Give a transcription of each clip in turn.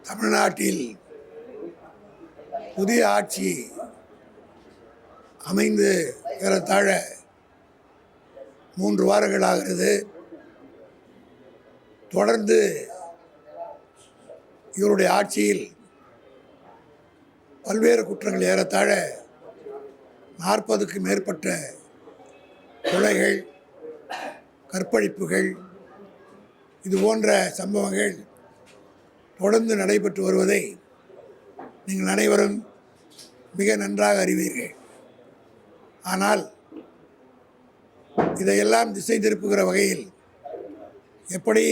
தமிழ்நாட்டில் புதிய ஆட்சி அமைந்து ஏறத்தாழ 3 வாரங்கள் ஆகிறது. தொடர்ந்து இவருடைய ஆட்சியில் பல்வேறு குற்றங்கள் ஏறத்தாழ 40க்கும் மேற்பட்ட கொலைகள், கற்பழிப்புகள், இது போன்ற சம்பவங்கள் தொடர்ந்து நடைபெற்று வருவதை நீங்கள் அனைவரும் மிக நன்றாக அறிவீர்கள். ஆனால் இதையெல்லாம் திசை திருப்புகிற வகையில் எப்படி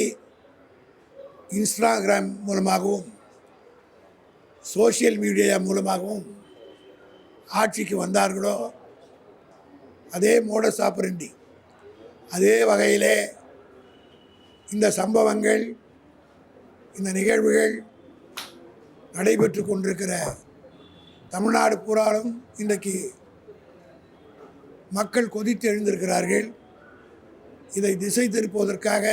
இன்ஸ்டாகிராம் மூலமாகவும் சோஷியல் மீடியா மூலமாகவும் ஆட்சிக்கு வந்தார்களோ அதே மோடஸ் ஆப்பரண்டி, அதே வகையிலே இந்த சம்பவங்கள், இந்த நிகழ்வுகள் நடைபெற்று கொண்டிருக்கிற தமிழ்நாடு பூராலும் இன்றைக்கு மக்கள் கொதித்து எழுந்திருக்கிறார்கள். இதை திசை திருப்புவதற்காக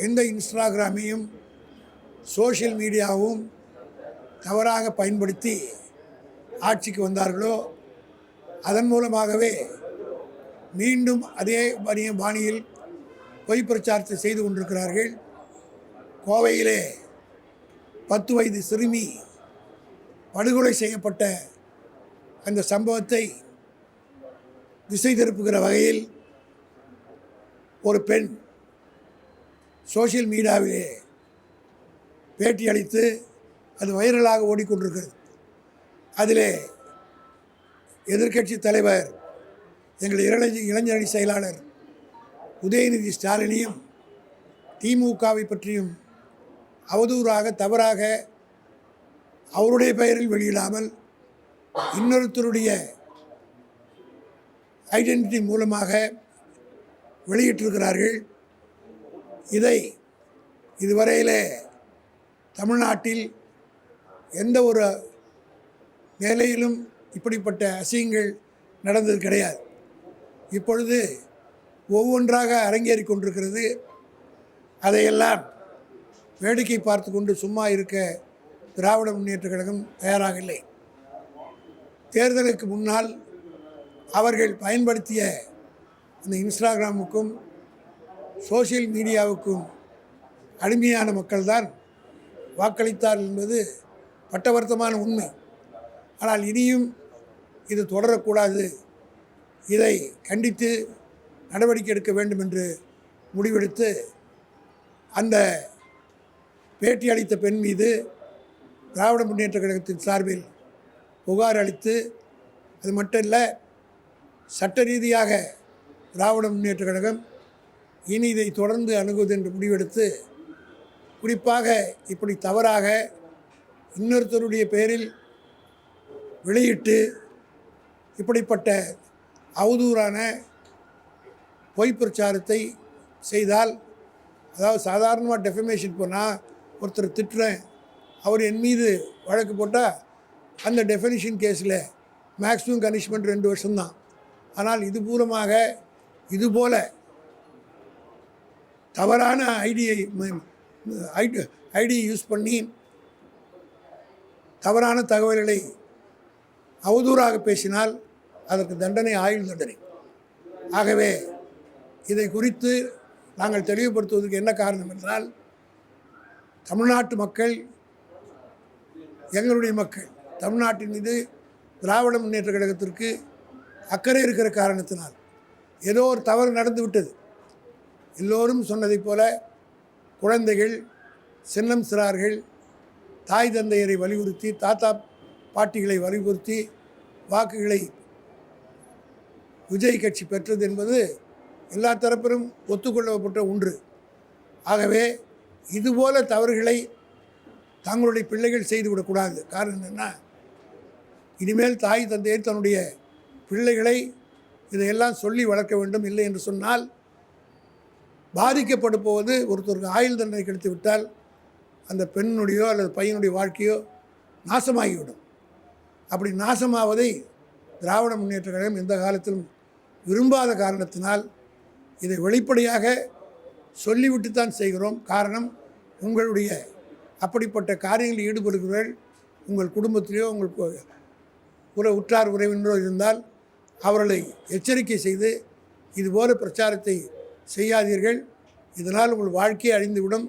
எந்த இன்ஸ்டாகிராமையும் சோஷியல் மீடியாவும் தவறாக பயன்படுத்தி ஆட்சிக்கு வந்தார்களோ அதன் மூலமாகவே மீண்டும் அதே பாணியில் பொய் பிரச்சாரத்தை செய்து கொண்டிருக்கிறார்கள். கோவையிலே 10 வயது சிறுமி படுகொலை செய்யப்பட்ட அந்த சம்பவத்தை திசை திருப்புகிற வகையில் ஒரு பெண் சோஷியல் மீடியாவிலே பேட்டி அளித்து அது வைரலாக ஓடிக்கொண்டிருக்கிறது. அதிலே எதிர்க்கட்சி தலைவர், எங்கள் இளைஞரணி செயலாளர் உதயநிதி ஸ்டாலினையும் திமுகவை பற்றியும் அவதூறாக, தவறாக அவருடைய பெயரில் வெளியிடாமல் இன்னொருத்தருடைய ஐடென்டிட்டி மூலமாக வெளியிட்டிருக்கிறார்கள். இதை இதுவரையிலே தமிழ்நாட்டில் எந்த ஒரு நிலையிலும் இப்படிப்பட்ட அசிங்கங்கள் நடந்தது கிடையாது. இப்பொழுது ஒவ்வொன்றாக அரங்கேறி கொண்டிருக்கிறது. அதையெல்லாம் வேடிக்கை பார்த்து கொண்டு சும்மா இருக்க திராவிட முன்னேற்றக் கழகம் தயாராக இல்லை. தேர்தலுக்கு முன்னால் அவர்கள் பயன்படுத்திய அந்த இன்ஸ்டாகிராமுக்கும் சோஷியல் மீடியாவுக்கும் அடிமையான மக்கள்தான் வாக்களித்தார் என்பது பட்டவர்த்தமான உண்மை. ஆனால் இனியும் இது தொடரக்கூடாது, இதை கண்டித்து நடவடிக்கை எடுக்க வேண்டும் என்று முடிவெடுத்து அந்த பேட்டி அளித்த பெண் மீது திராவிட முன்னேற்றக் கழகத்தின் சார்பில் புகார் அளித்து, அது மட்டும் இல்லை, சட்ட ரீதியாக திராவிட முன்னேற்றக் கழகம் இனி இதை தொடர்ந்து அணுகுவது என்று முடிவெடுத்து, குறிப்பாக இப்படி தவறாக இன்னொருத்தருடைய பெயரில் வெளியிட்டு இப்படிப்பட்ட அவதூறான பொய் பிரச்சாரத்தை செய்தால், அதாவது சாதாரணமாக டெஃபமேஷன் போனால் ஒருத்தர் திட்டுறேன், அவர் என் மீது வழக்கு போட்டால் அந்த டெஃபனிஷன் கேஸில் மேக்ஸிமம் கனிஷ்மெண்ட் 2 வருஷம்தான். ஆனால் இது மூலமாக இதுபோல் தவறான ஐடியை யூஸ் பண்ணி தவறான தகவல்களை அவதூறாக பேசினால் அதற்கு தண்டனை ஆயுள் தண்டனை. ஆகவே இதை குறித்து நாங்கள் தெளிவுபடுத்துவதற்கு என்ன காரணம் என்றால், தமிழ்நாட்டு மக்கள், எங்களுடைய மக்கள், தமிழ்நாட்டின் மீது திராவிட முன்னேற்றக் கழகத்திற்கு அக்கறை இருக்கிற காரணத்தினால் ஏதோ ஒரு தவறு நடந்து விட்டது. எல்லோரும் சொன்னதைப் போல குழந்தைகள், சின்னம் சிறார்கள் தாய் தந்தையரை வலியுறுத்தி, தாத்தா பாட்டிகளை வலியுறுத்தி வாக்குகளை விஜய் கட்சி பெற்றது என்பது எல்லா தரப்பிலும் ஒத்துக்கொள்ளப்பட்ட ஒன்று. ஆகவே இதுபோல தவறுகளை தங்களுடைய பிள்ளைகள் செய்துவிடக்கூடாது. காரணம் என்னென்னா, இனிமேல் தாய் தந்தையர் தன்னுடைய பிள்ளைகளை இதையெல்லாம் சொல்லி வளர்க்க வேண்டும். இல்லை என்று சொன்னால் பாதிக்கப்படுவது ஒருத்தருக்கு ஆயுள் தண்டனை கிடைத்து விட்டால் அந்த பெண்ணுடையோ அல்லது பையனுடைய வாழ்க்கையோ நாசமாகிவிடும். அப்படி நாசமாவதை திராவிட முன்னேற்றக் கழகம் எந்த காலத்திலும் விரும்பாத காரணத்தினால் இதை வெளிப்படையாக சொல்லிவிட்டு தான் செய்கிறோம். காரணம், உங்களுடைய அப்படிப்பட்ட காரியங்களில் ஈடுபடுகிறவர்கள் உங்கள் குடும்பத்திலேயோ உங்கள் உற்றார் உறவினரோ இருந்தால் அவர்களை எச்சரிக்கை செய்து இதுபோல பிரச்சாரத்தை செய்யாதீர்கள். இதனால் உங்கள் வாழ்க்கையை அழிந்துவிடும்.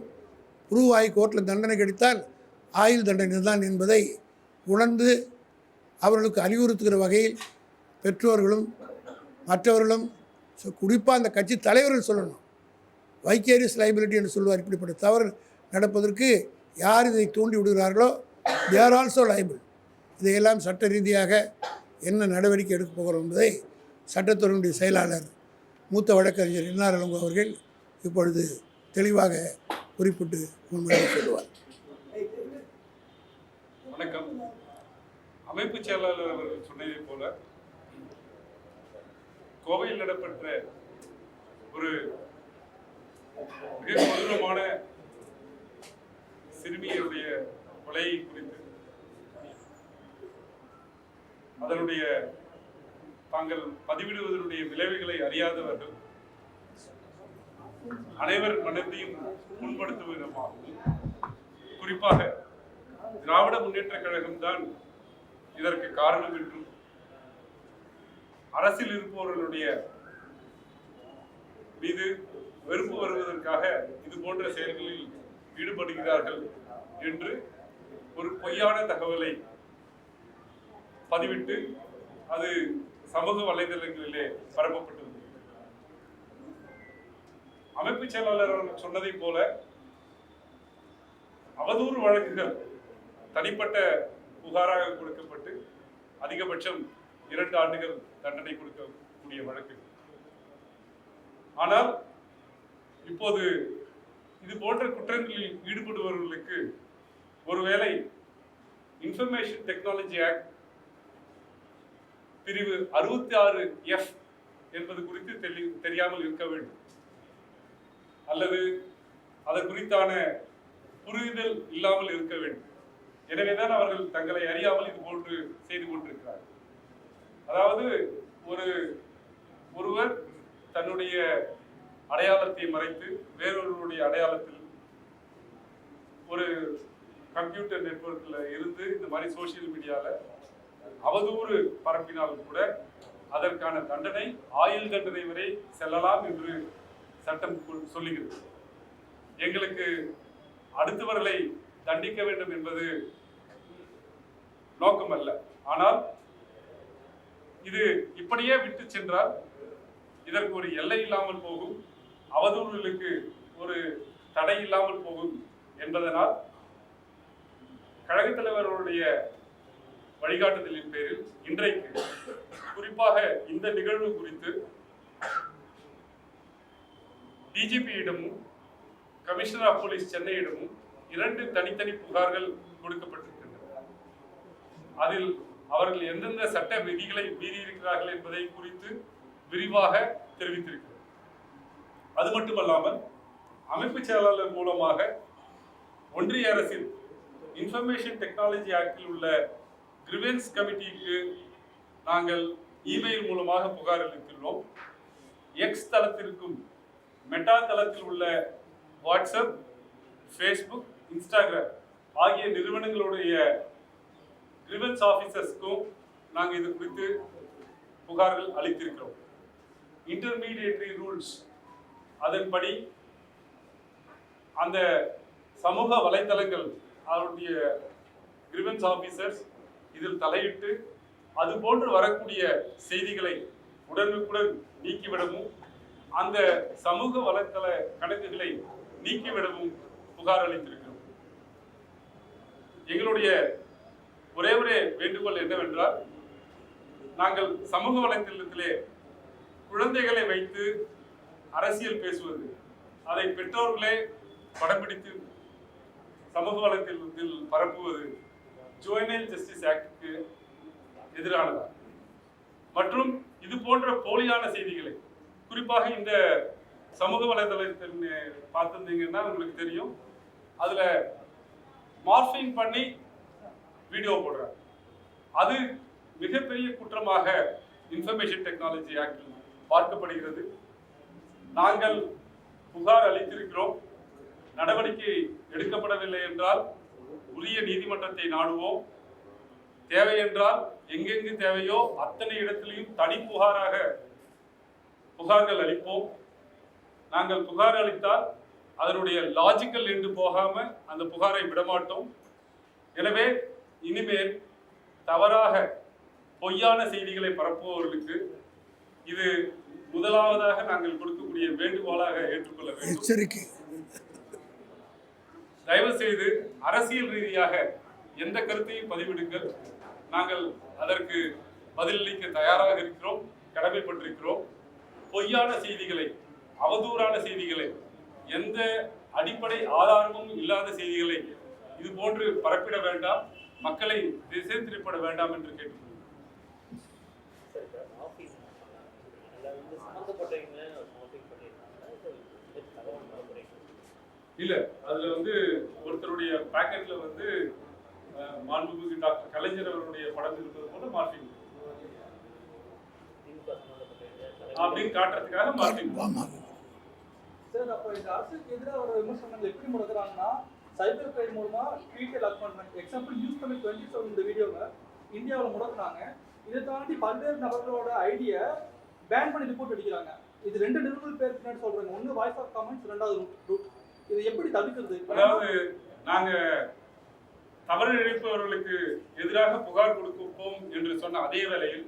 புருவாய் கோர்ட்டில் தண்டனை கிடைத்தால் ஆயுள் தண்டனை தான் என்பதை உணர்ந்து அவர்களுக்கு அறிவுறுத்துகிற வகையில் பெற்றோர்களும் மற்றவர்களும் குறிப்பாக அந்த கட்சி தலைவர்கள் சொல்லணும். வைக்கேரியஸ் லைபிலிட்டி என்று சொல்வார். இப்படிப்பட்ட தவறு நடப்பதற்கு யார் இதை தூண்டி விடுகிறார்களோ தே ஆர் ஆல்சோ லைபிள். இதையெல்லாம் சட்ட ரீதியாக என்ன நடவடிக்கை எடுக்கப் போகிறோம் என்பதை சட்டத்துறையினுடைய செயலாளர் மூத்த வழக்கறிஞர் என்ஆர் இளங்கோ அவர்கள் இப்பொழுது தெளிவாக குறிப்பிட்டு முன்மொழிவு சொல்லுவார். வணக்கம். அமைப்பு செயலாளர் அவர்கள் சொன்னதை போல கோவையில் நடைபெற்ற ஒரு மிக கொடூரமான சிறுமியுடைய கொலையை குறித்து அதனுடைய தாங்கள் பதிவிடுவதனுடைய விளைவுகளை அறியாதவர்கள் அனைவர் மனத்தையும் முன்படுத்தும் விதமாகவும் குறிப்பாக திராவிட முன்னேற்ற கழகம் தான் இதற்கு காரணம் என்றும் அரசில் இருப்பவர்களுடைய மீது வெறுப்பு வருவதற்காக இது போன்ற செயல்களில் ஈடுபடுகிறார்கள் என்று ஒரு பொய்யான தகவலை பதிவிட்டு அது சமூக வலைதளங்களிலே பரப்பப்பட்டது. அமைப்பு செயலாளர் அவர்கள் சொன்னதை போல அவதூறு வழக்குகள் தனிப்பட்ட புகாராக கொடுக்கப்பட்டு அதிகபட்சம் 2 ஆண்டுகள் தண்டனை கொடுக்கக்கூடிய வழக்கு. ஆனால் இப்போது இது போன்ற குற்றங்களில் ஈடுபடுபவர்களுக்கு ஒருவேளை இன்ஃபர்மேஷன் டெக்னாலஜி ஆக்ட் பிரிவு 66F என்பது குறித்து தெரியாமல் இருக்க வேண்டும், அல்லது அதன் குறித்தான புரிதல் இல்லாமல் இருக்க வேண்டும். எனவேதான் அவர்கள் தங்களை அறியாமல் இது போன்று செய்து கொண்டிருக்கிறார்கள். அதாவது ஒருவர் தன்னுடைய அடையாளத்தை மறைத்து வேறொருவருடைய அடையாளத்தில் ஒரு கம்ப்யூட்டர் நெட்வொர்க்கில் இருந்து இந்த மாதிரி சோசியல் மீடியாவில் அவதூறு பரப்பினால் கூட அதற்கான தண்டனை ஆயுள் தண்டனை வரை செல்லலாம் என்று சட்டம் சொல்லுகிறது. எங்களுக்கு அடுத்தவர்களை தண்டிக்க வேண்டும் என்பது நோக்கம் அல்ல. ஆனால் இது இப்படியே விட்டு சென்றால் இதற்கு ஒரு எல்லை இல்லாமல் போகும், அவதூறுகளுக்கு ஒரு தடை இல்லாமல் போகும் என்பதனால் கழகத் தலைவர்களுடைய வழிகாட்டுதலின் பேரில் இன்றைக்கு குறிப்பாக இந்த நிகழ்வு குறித்து டிஜிபியிடமும் கமிஷனர் ஆஃப் போலீஸ் சென்னையிடமும் 2 தனித்தனி புகார்கள் கொடுக்கப்பட்டிருக்கின்றன. அதில் அவர்கள் எந்தெந்த சட்ட விதிகளை மீறியிருக்கிறார்கள் என்பதை குறித்து விரிவாக தெரிவித்திருக்கிறது. அது மட்டுமல்லாமல் அமைப்பு செயலாளர் மூலமாக ஒன்றிய அரசின் இன்ஃபர்மேஷன் டெக்னாலஜி ஆக்டில் உள்ள கிரிவென்ஸ் கமிட்டிக்கு நாங்கள் இமெயில் மூலமாக புகார் அளித்துள்ளோம். எக்ஸ் தளத்திற்கும் மெட்டா தளத்தில் உள்ள வாட்ஸ்அப், ஃபேஸ்புக், இன்ஸ்டாகிராம் ஆகிய நிறுவனங்களுடைய கிரிவென்ஸ் ஆஃபீஸர்ஸ்க்கும் நாங்கள் இது குறித்து புகார்கள் அளித்திருக்கிறோம். இன்டர்மீடியேட்டரி ரூல்ஸ் அதன்படி அந்த சமூக வலைத்தளங்கள் அவருடைய கிரிவென்ஸ் ஆஃபீஸர்ஸ் இதில் தலையிட்டு அது போன்று வரக்கூடிய செய்திகளை உடனுக்குடன் நீக்கிவிடவும் அந்த சமூக வலைத்தள கணக்குகளை நீக்கிவிடவும் புகார் அளித்திருக்கிறோம். எங்களுடைய ஒரே வேண்டுகோள் என்னவென்றால், நாங்கள் சமூக வலைத்தளத்திலே குழந்தைகளை வைத்து அரசியல் பேசுவது, அதை பெற்றோர்களே படம் பிடித்து சமூக வலைத்தளத்தில் பரப்புவது ஜுவனைல் ஜஸ்டிஸ் ஆக்டுக்கு எதிரானதா மற்றும் இது போன்ற போலியான செய்திகளை குறிப்பாக இந்த சமூக வலைதளத்தில் பார்த்துருந்தீங்கன்னா உங்களுக்கு தெரியும், அதுல மார்பிங் பண்ணி வீடியோ போடுறாங்க. அது மிகப்பெரிய குற்றமாக இன்ஃபர்மேஷன் டெக்னாலஜி ஆக்டில் பார்க்கப்படுகிறது. நாங்கள் புகார் அளித்திருக்கிறோம். நடவடிக்கை எடுக்கப்படவில்லை என்றால் உரிய நீதிமன்றத்தை நாடுவோம். தேவை என்றால் எங்கெங்கு தேவையோ அத்தனை இடத்திலையும் தனி புகார்கள் அளிப்போம். நாங்கள் புகார் அளித்தால் அதனுடைய லாஜிக்கல் என்று போகாம அந்த புகாரை விடமாட்டோம். எனவே இனிமேல் தவறாக பொய்யான செய்திகளை பரப்புபவர்களுக்கு இது முதலாவதாக நாங்கள் கொடுக்கக்கூடிய வேண்டுகோளாக ஏற்றுக்கொள்ள வேண்டும். எச்சரிக்கை. தயவு செய்து அரசியல் ரீதியாக எந்த கருத்தையும் பதிவிடுங்கள். நாங்கள் அதற்கு பதிலளிக்க தயாராக இருக்கிறோம், கடமைப்பட்டிருக்கிறோம். பொய்யான செய்திகளை, அவதூறான செய்திகளை, எந்த அடிப்படை ஆதாரமும் இல்லாத செய்திகளை இது போன்று பரப்பிட வேண்டாம், மக்களை திசை திருப்பட வேண்டாம் என்று கேட்டுக்கொள்கிறோம். இல்ல, அதுல ஒருத்தருடைய பாக்கெட்ல மாண்புமிகு டாக்டர் கலைஞர் அவருடைய படம் இருப்பது போல மாற்றிங்க அப்படின்னு காட்டுறதுக்காக மாற்றிங்க. சார், அப்போ இந்த அரசுக்கு எதிராக ஒரு விமர்சனங்கள் எப்படி முடக்குறாங்கன்னா, சைபர் கிரைம் மூலமா ட்வீட் அக்னாலஜ்மென்ட் எக்ஸாம்பிள் யூஸ் பண்ணி 27 இந்த வீடியோவை இந்தியாவில் முடக்குனாங்க. இதை தாண்டி பல்வேறு நபர்களோட ஐடியை பேன் பண்ணி ரிப்போர்ட் அடிக்கிறாங்க. இது 2 நிறுவனங்கள் பேர் பின்னாடி சொல்றாங்க. ஒன்று வாய்ஸ் ஆஃப் காமெண்ட்ஸ், 2வது ரூட். இதை எப்படி தடுக்கிறது? அதாவது நாங்க தவறு இழைப்பவர்களுக்கு எதிராக புகார் கொடுப்போம் என்று சொன்ன அதே வேளையில்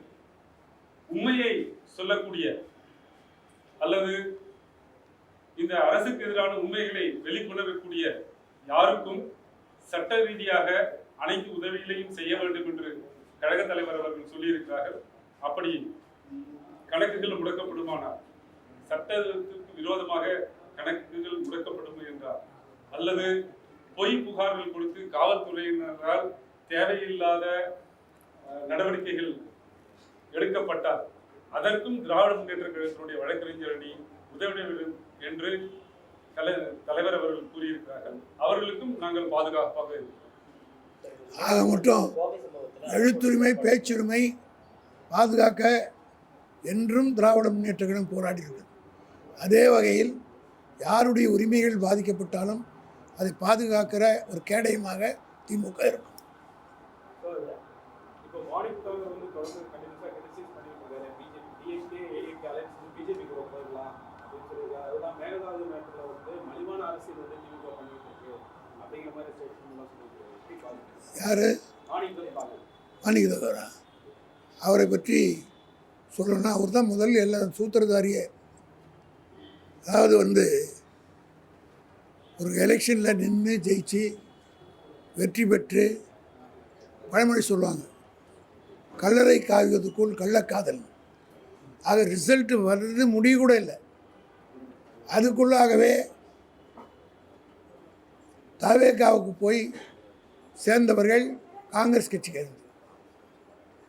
உண்மையை சொல்லக்கூடிய அல்லது இந்த அரசுக்கு எதிரான உண்மைகளை வெளிக்கொணரக்கூடிய யாருக்கும் சட்ட ரீதியாக அனைத்து உதவிகளையும் செய்ய வேண்டும் என்று கழக தலைவர் அவர்கள் சொல்லியிருக்கிறார்கள். அப்படி கணக்குகள் முடக்கப்படுமானால், சட்டத்திற்கு விரோதமாக கணக்குகள் முடக்கப்படும் என்றார், அல்லது பொய் புகார்கள் கொடுத்து காவல்துறையினரால் தேவையில்லாத நடவடிக்கைகள் எடுக்கப்பட்டால் அதற்கும் திராவிட முன்னேற்ற கழகத்தினுடைய வழக்கறிஞர் அணி உதவி என்று தலைவர் அவர்கள் கூறியிருக்கிறார்கள். அவர்களுக்கும் நாங்கள் பாதுகாப்பாக இருக்கிறோம். ஆக மட்டும் எழுத்துரிமை, பேச்சுரிமை பாதுகாக்க என்றும் திராவிட முன்னேற்ற கழகம் போராடி இருக்கிறது. அதே வகையில் யாருடைய உரிமைகள் பாதிக்கப்பட்டாலும் அதை பாதுகாக்கிற ஒரு கேடயமாக திமுக இருக்கும். யாரு? மாணிக்கதேவரா? அவரை பற்றி சொல்லணும்னா அவர் தான் முதல் எல்லா சூத்திரதாரியே. அதாவது ஒரு எலெக்ஷனில் நின்று ஜெயிச்சு வெற்றி பெற்று பழமொழி சொல்லுவாங்க, கல்லறை காய்வதற்குள் கள்ளக்காதல். ஆக ரிசல்ட் வர்றது முடிவு கூட இல்லை. அதுக்குள்ளாகவே தவேகாவுக்கு போய் சேர்ந்தவர்கள் காங்கிரஸ் கட்சிக்கு இருந்து,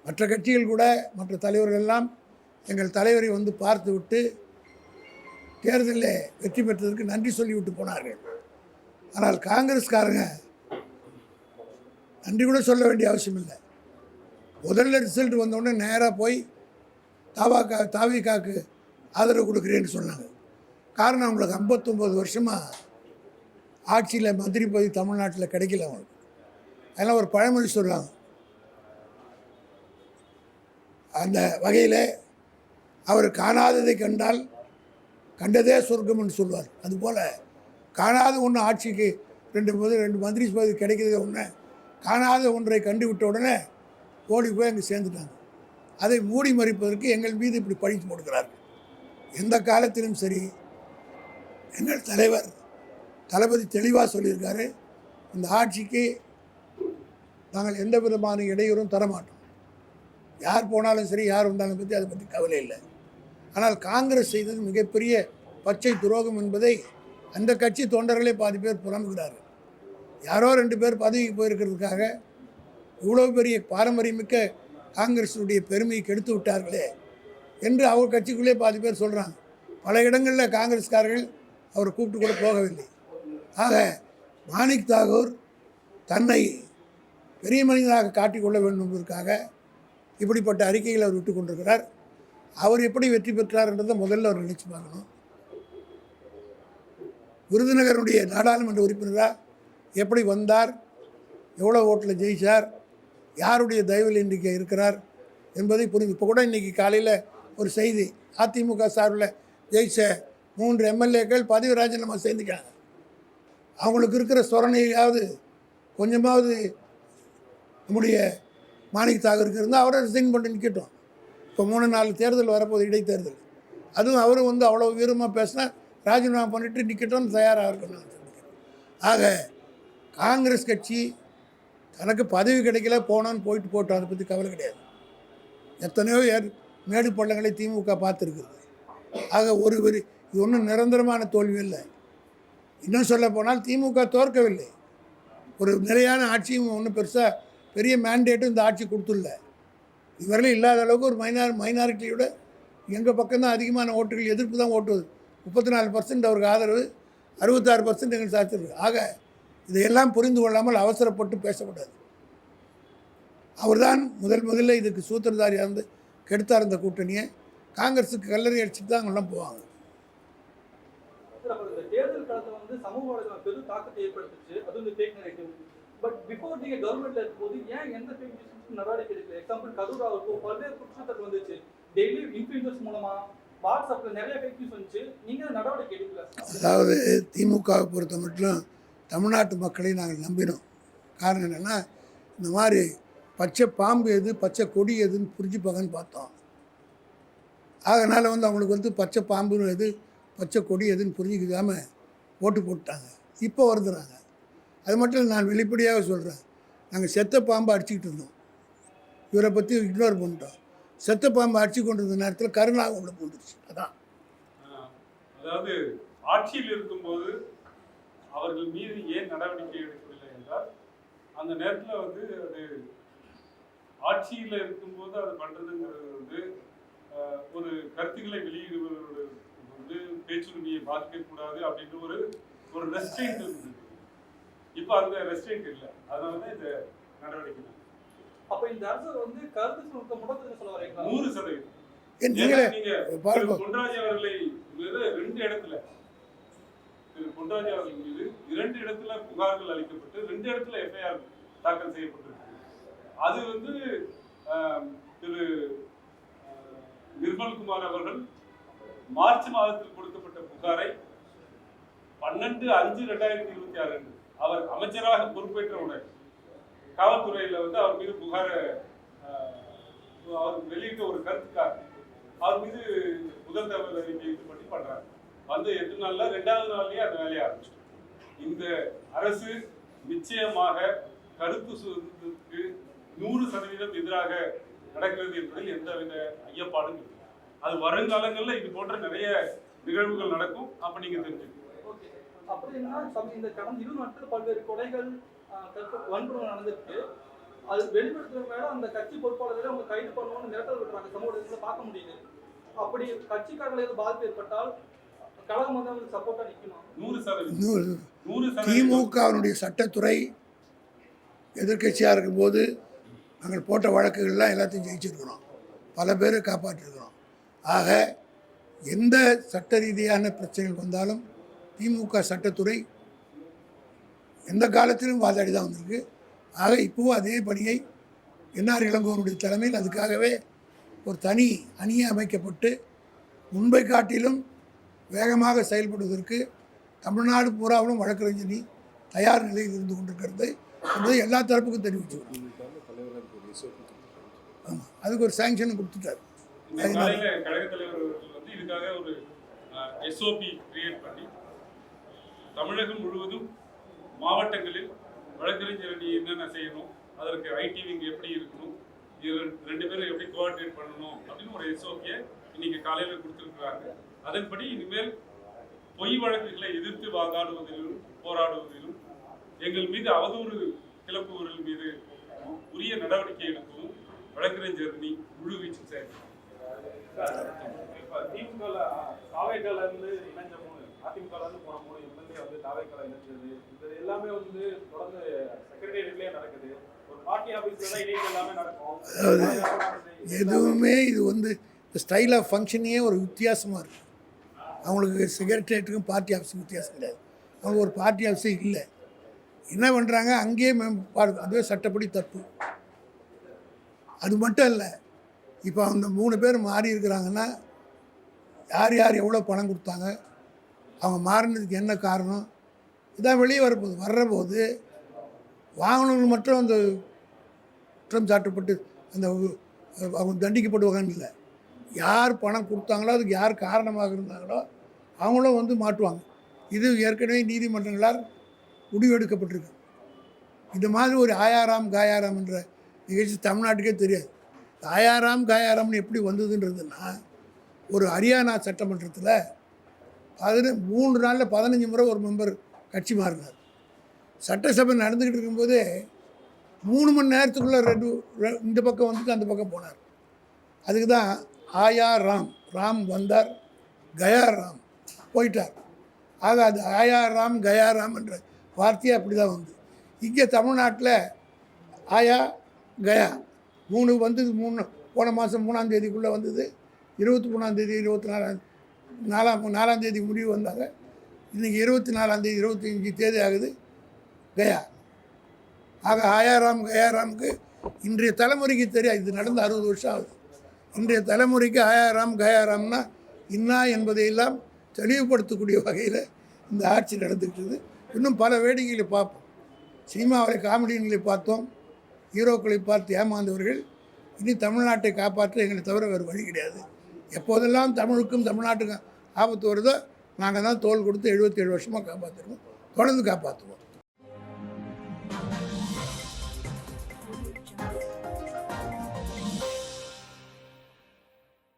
மற்ற கட்சிகள் கூட மற்ற தலைவர்கள் எல்லாம் எங்கள் தலைவரை பார்த்து விட்டு தேர்தலில் வெற்றி பெற்றதற்கு நன்றி சொல்லிவிட்டு போனார்கள். ஆனால் காங்கிரஸ்காரங்க நன்றி கூட சொல்ல வேண்டிய அவசியம் இல்லை. முதல்ல ரிசல்ட் வந்தோடனே நேராக போய் தாவிகாவுக்கு ஆதரவு கொடுக்குறேன்னு சொன்னாங்க. காரணம், அவங்களுக்கு 59 வருஷமாக ஆட்சியில் மந்திரி பதவி தமிழ்நாட்டில் கிடைக்கல அவங்களுக்கு. அதெல்லாம் ஒரு பழமொழி சொல்கிறாங்க. அந்த வகையில் அவர் காணாததை கண்டால் கண்டதே சொர்க்கம்னு சொல்லுவார். அதுபோல் காணாத ஒன்று ஆட்சிக்கு 2 மந்திரி பதவி கிடைக்கிறது ஒன்று, காணாத ஒன்றை கண்டுவிட்ட உடனே ஓடி போய் அங்கே சேர்ந்துட்டாங்க. அதை மூடி மறைப்பதற்கு எங்கள் மீது இப்படி பழித்து போடுகிறார்கள். எந்த காலத்திலும் சரி, எங்கள் தலைவர் தளபதி தெளிவாக சொல்லியிருக்காரு, இந்த ஆட்சிக்கு நாங்கள் எந்த விதமான இடையூறும் தரமாட்டோம். யார் போனாலும் சரி, யார் வந்தாலும் பற்றி அதை பற்றி கவலை இல்லை. ஆனால் காங்கிரஸ் செய்தது மிகப்பெரிய பச்சை துரோகம் என்பதை அந்த கட்சி தொண்டர்களே பாதி பேர் புலம்புகிறார்கள். யாரோ 2 பேர் பதவிக்கு போயிருக்கிறதுக்காக இவ்வளோ பெரிய பாரம்பரியமிக்க காங்கிரஸினுடைய பெருமையை கெடுத்து விட்டார்களே என்று அவர் கட்சிக்குள்ளே பாதி பேர் சொல்கிறாங்க. பல இடங்களில் காங்கிரஸ்காரர்கள் அவரை கூப்பிட்டு கூட போகவில்லை. ஆக மாணிக் தாகூர் தன்னை பெரிய மனிதனாக காட்டிக்கொள்ள வேண்டும் என்பதற்காக இப்படிப்பட்ட அறிக்கைகளை அவர் விட்டு கொண்டிருக்கிறார். அவர் எப்படி வெற்றி பெற்றார்ன்றதை முதல்ல அவர் நினைச்சு பார்க்கணும். விருதுநகருடைய நாடாளுமன்ற உறுப்பினராக எப்படி வந்தார், எவ்வளோ ஓட்டில் ஜெயிச்சார், யாருடைய தயவில் இன்றைக்கு இருக்கிறார் என்பதை புரிந்து. இப்போ கூட இன்றைக்கி காலையில் ஒரு செய்தி, அதிமுக சார்பில் ஜெயிச்ச 3 எம்எல்ஏக்கள் பதவி ராஜினாமா செய்துக்காங்க. அவங்களுக்கு இருக்கிற சொரணையாவது கொஞ்சமாவது நம்முடைய மாணிக் தாகூருக்கு இருந்தால் அவரை ரிசைன் பண்ணி நிற்கட்டும். இப்போ 3-4 தேர்தல் வரப்போகுது, இடைத்தேர்தல். அதுவும் அவரும் அவ்வளோ வீரமாக பேசினா ராஜினாமா பண்ணிவிட்டு நிற்கட்டும்னு தயாராக இருக்கணும். ஆக காங்கிரஸ் கட்சி தனக்கு பதவி கிடைக்கல போனான்னு போட்டோம், அதை பற்றி கவலை கிடையாது. எத்தனையோ மேடு பள்ளங்களை திமுக பார்த்துருக்குது. ஆக இது ஒன்றும் நிரந்தரமான தோல்வி இல்லை. இன்னும் சொல்ல போனால் திமுக தோற்கவில்லை. ஒரு நிலையான ஆட்சியும் ஒன்றும் பெரிய மேண்டேட்டும் இந்த ஆட்சி கொடுத்துடல. இதுவரையிலும் இல்லாத அளவுக்கு ஒரு மைனாரிட்டியோட எங்கள் பக்கம்தான் அதிகமான ஓட்டுகள், எதிர்ப்பு தான் ஓட்டுவது. 34% அவருக்கு ஆதரவு, 66% எங்களுக்கு சாத்திருக்கு. ஆக இதையெல்லாம் புரிந்து கொள்ளாமல் அவசரப்பட்டு பேசக்கூடாது. அவர்தான் முதல்ல இதுக்கு சூத்திரதாரியாக இருந்து கெடுத்தார் இந்த கூட்டணியை. காங்கிரஸுக்கு கல்லறை அடிச்சுட்டு தான் அவங்கெல்லாம் போவாங்க. தேர்தல் காலத்துல வந்து சமூக வலைதளம் பெரும் தாக்கத்தை ஏற்படுத்துச்சு. அது வந்து ஃபேக் நரேட்டிவ். பட் பிஃபோர் நீங்க கவர்மெண்ட்ல இருக்கும்போது ஏன் எந்த ஃபேக் நியூஸ் நடவடிக்கை எடுக்கல? எக்ஸாம்பிள் கரூர் ஆகட்டும், பல்வேறு குற்றச்சாட்டு வந்துச்சு. டெய்லி இன்ஃப்ளூயன்சர்ஸ் மூலமா வாட்ஸ்அப்ல நிறைய ஃபேக் நியூஸ் வந்துச்சு. நீங்க நடவடிக்கை எடுக்கல. அதாவது திமுகவை பொறுத்த மட்டும் தமிழ்நாட்டு மக்களை நாங்கள் நம்பினோம். காரணம் என்னென்னா, இந்த மாதிரி பச்சை பாம்பு எது பச்சை கொடி எதுன்னு புரிஞ்சுப்பாங்கன்னு பார்த்தோம். அதனால் அவங்களுக்கு பச்சை பாம்பு எது பச்சை கொடி எதுன்னு புரிஞ்சிக்காமல் ஓட்டு போட்டாங்க. இப்போ வருதுறாங்க. அது மட்டும் இல்லை, நான் வெளிப்படையாக சொல்கிறேன், நாங்கள் செத்த பாம்பை அடிச்சுக்கிட்டு இருந்தோம். இவரை பற்றி இக்னோர் பண்ணிட்டோம். செத்த பாம்பை அடிச்சு கொண்டு இருந்த நேரத்தில் கருணாக உள்ள போந்துருச்சு. அதான் அதாவது ஆட்சியில் இருக்கும்போது அவர்கள் மீது ஏன் நடவடிக்கை எடுக்கவில்லை என்றால், அந்த நேரத்தில் அது ஆட்சியில் இருக்கும்போது அது பண்ணுறதுங்கிறது ஒரு கருத்துக்களை வெளியிடுவதோடு பேச்சுரிமையை பாதிக்கக்கூடாது அப்படின்ற ஒரு ரெஸ்ட்ரெயின்ட் இருந்தது. இப்போ அந்த ரெஸ்ட்ரெயின்ட் இல்லை. அதனால தான் இந்த நடவடிக்கை. அப்போ இந்த அரசு கருத்து சுருக்க முடக்குதுன்னு சொல்ல வரீங்களா? 100%. நீங்க பொன்ராஜ் அவர்களை 2 இடத்துல பொன்ராஜ் அவர்கள் மீது 2 இடத்துல புகார்கள் அளிக்கப்பட்டு 2 இடத்துல எஃப்ஐஆர் தாக்கல் செய்யப்பட்டிருக்கு. அது திரு நிர்மல்குமார் அவர்கள் மார்ச் மாதத்தில் கொடுக்கப்பட்ட புகாரை 12/5/2026 அன்று அவர் அமைச்சராக பொறுப்பேற்றவுடன் காவல்துறையில் அவர் மீது புகாரை அவர் வெளியிட்ட ஒரு கருத்துக்காக அவர் மீது முதல் தகவல் அறிக்கை பண்ணி பண்றாங்க. 8 நாள்ல 2வது நாள்லயே அந்த வேலையை ஆரம்பிச்சிட்டோம். இந்த அரசு நிச்சயமாக கருத்து சுதந்திரத்துக்கு 100% எதிராக நடக்கிறது என்பதில் எந்தவித ஐயப்பாடும் இல்லை. அது வருங்காலங்களில் இது போன்ற நிறைய நிகழ்வுகள் நடக்கும். அப்ப நீங்க தெரிஞ்சுக்கணும். அப்படின்னா இந்த கடந்த 20 நாட்கள் பல்வேறு கொலைகள், வன்முறை நடந்திருக்கு. அது வெளிப்படுத்துற வேலை அந்த கட்சி பொறுப்பாளர்களை அவங்க கைது பண்ணுவோம்னு மிரட்டல் விடுறாங்க. சமூக இடத்துல பார்க்க முடியுது. அப்படி கட்சிக்காரர்கள் ஏதாவது பாதிப்பு ஏற்பட்டால் கழகம் அவங்களுக்கு சப்போர்ட்டா நிற்குமா? 100%. திமுகவினுடைய சட்டத்துறை எதிர்கட்சியாக இருக்கும்போது நாங்கள் போட்ட வழக்குகள்லாம் எல்லாத்தையும் ஜெயிச்சிருக்கிறோம். பல பேரை காப்பாற்றிருக்கிறோம். ஆக எந்த சட்ட ரீதியான பிரச்சனைகள் வந்தாலும் திமுக சட்டத்துறை எந்த காலத்திலும் வாதாடி தான் வந்திருக்கு. ஆக இப்போவும் அதே பணியை என்ஆர் இளங்கோவனுடைய தலைமையில் அதுக்காகவே ஒரு தனி அணியை அமைக்கப்பட்டு முன்பை காட்டிலும் வேகமாக செயல்படுவதற்கு தமிழ்நாடு பூராவிலும் வழக்கறிஞர் தயார் நிலையில் இருந்து கொண்டிருக்கிறது என்பதை எல்லா தரப்புக்கும் தெரிவிச்சுக்கிறோம். ஆமாம், அதுக்கு ஒரு சாங்ஷன் கொடுத்துட்டார். கழக தலைவர் இதுக்காக ஒரு SOP கிரியேட் பண்ணி தமிழகம் முழுவதும் மாவட்டங்களில் வழக்கறிஞர் அணி என்னென்ன செய்யணும், அதற்கு ஐடி விங் எப்படி இருக்கணும், இது 2 பேரும் எப்படி கோஆர்டினேட் பண்ணணும் அப்படின்னு ஒரு SOP-யை இன்னைக்கு காலையில் கொடுத்துருக்குறாங்க. அதன்படி இனிமேல் பொய் வழக்குகளை எதிர்த்து வாதாடுவதிலும் போராடுவதிலும் எங்கள் மீது அவதூறு கிளப்புவர்கள் மீது உரிய நடவடிக்கை எடுக்கவும் வழக்கறிஞர் அணி முழு வீச்சு செயல்படும். திமுக தாவேக்கால இருந்து இணைஞ்ச 3 அதிமுக இருந்து போன 3 எம்எல்ஏ தாவேக்கால இணைஞ்சது. இது எல்லாமே தொடர்ந்து செக்ரட்டேரியட்லயே நடக்குது. ஒரு பார்ட்டி ஆபீஸ்ல தான் இணைப்பு எல்லாமே நடக்கும். எதுவுமே இது ஸ்டைல் ஆஃப் ஃபங்க்ஷனே ஒரு வித்தியாசமாக இருக்குது. அவங்களுக்கு செக்ரட்டேரியட்டுக்கும் பார்ட்டி ஆஃபீஸுக்கும் வித்தியாசம் கிடையாது. அவங்களுக்கு ஒரு பார்ட்டி ஆஃபீஸே இல்லை. என்ன பண்ணுறாங்க, அங்கேயே அதுவே சட்டப்படி தப்பு. அது மட்டும் இல்லை, இப்போ அந்த 3 பேர் மாறி இருக்கிறாங்கன்னா யார் யார் எவ்வளோ பணம் கொடுத்தாங்க, அவங்க மாறினதுக்கு என்ன காரணம், இதான் வெளியே வர்றபோது வாங்கினவங்க மட்டும் அந்த குற்றம் சாட்டப்பட்டு அந்த அவங்க தண்டிக்கப்படுவாங்கன்னு இல்லை, யார் பணம் கொடுத்தாங்களோ அதுக்கு யார் காரணமாக இருந்தாங்களோ அவங்களும் வந்து மாட்டுவாங்க. இது ஏற்கனவே நீதிமன்றங்களால் முடிவெடுக்கப்பட்டிருக்கு. இந்த மாதிரி ஒரு ஆயாராம் காயாராம் என்ற நிகழ்ச்சி தமிழ்நாட்டுக்கே தெரியாது. ஆயாராம் காயாராம்னு எப்படி வந்ததுன்றதுன்னா, ஒரு ஹரியானா சட்டமன்றத்தில் 3 நாளில் 15 முறை ஒரு மெம்பர் கட்சி மாறினார். சட்டசபை நடந்துக்கிட்டு இருக்கும்போதே 3 மணி நேரத்துக்குள்ளே இந்த பக்கம் வந்துட்டு அந்த பக்கம் போனார். அதுக்கு தான் ஆயா ராம், ராம் வந்தார், கயா ராம் போயிட்டார். ஆக அது ஆயா ராம் கயா ராம் என்ற வார்த்தையே அப்படி தான் வந்து. இங்கே தமிழ்நாட்டில் ஆயா கயா 3 வந்தது. போன மாதம் 3ஆம் தேதிக்குள்ளே வந்தது. 23ஆம் தேதி 4ஆம் தேதி முடிவு வந்தாங்க. இன்றைக்கி 24ஆம் தேதி 25 தேதி ஆகுது கயா. ஆக ஆயாராம் கயாராமுக்கு இன்றைய தலைமுறைக்கு தெரியாது. இது நடந்து 60 வருஷம் ஆகுது. இன்றைய தலைமுறைக்கு ஆயாராம் கயாராம்னா இன்னா என்பதையெல்லாம் தெளிவுபடுத்தக்கூடிய வகையில் இந்த ஆட்சி நடந்துக்கிட்டது. இன்னும் பல வேடிக்கைகளை பார்ப்போம். சினிமாவில் காமெடியன்களை பார்த்தோம், ஹீரோக்களை பார்த்து ஏமாந்தவர்கள். இனி தமிழ்நாட்டை காப்பாற்ற எங்களை தவிர வேறு வழி கிடையாது. எப்போதெல்லாம் தமிழுக்கும் தமிழ்நாட்டுக்கும் ஆபத்து வருதோ நாங்கள் தான் தோள் கொடுத்து 77 வருஷமாக காப்பாற்றுறோம், தொடர்ந்து காப்பாற்றுவோம்.